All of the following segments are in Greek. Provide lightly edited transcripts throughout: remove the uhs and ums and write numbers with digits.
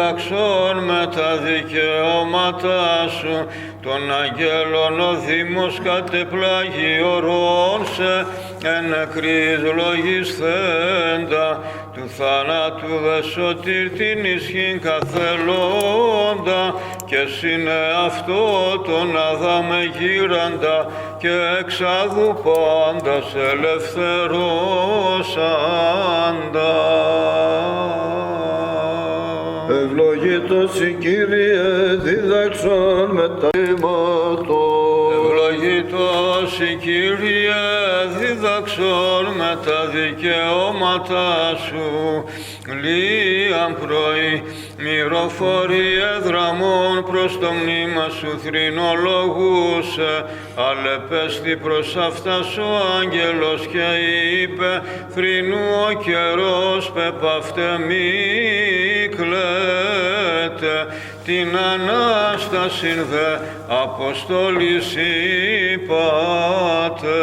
διδαξών με τα δικαιώματά σου, των αγγέλων ο Δήμος κατεπλάγει ορών σε εν νεκρής λογισθέντα, του θανάτου δε σωτήρ την ισχύν καθελώντα, και σύνε αυτό τον Αδάμε γύραντα, και εξάδου πάντας ελευθερώσαντα. Ευλογήτως η Κύριε διδαξών με τα ύματος. Ευλογήτως η Κύριε διδαξών με τα δικαιώματα σου, λίαν πρωί μυροφορίε δραμών προς το μνήμα σου θρηνολογούσε, αλεπέστη προς αυτάς ο άγγελος και είπε, θρηνού ο καιρός πεπαυτε μη κλαίτε, την Ανάστασιν δε αποστολής είπατε.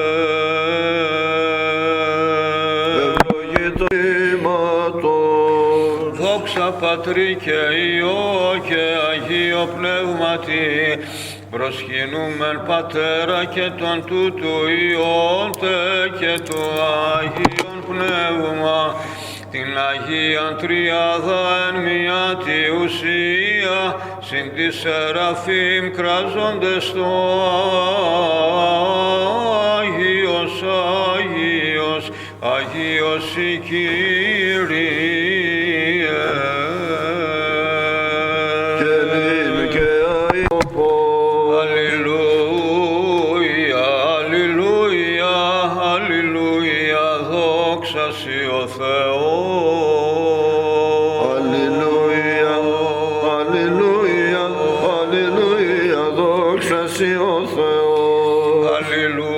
Ευλογήτως ύματος. Δόξα Πατρί και Υιό και Αγίο Πνεύματι, προσκυνούμεν Πατέρα και τον τούτου Υιόντε και του Αγίον Πνεύμα, την Αγίαν Τριάδα εν μία τη ουσία, συν τη Σεραφείμ κράζοντες το Άγιος, Άγιος, Αγίος η Κύριε. Και νυν και αειωπός. Αλληλούια, αλληλούια, αλληλούια, δόξα σοι ο Θεός. Αλληλούια, αλληλούια, αλληλούια, δόξα σοι ο Θεός. Αλληλούια.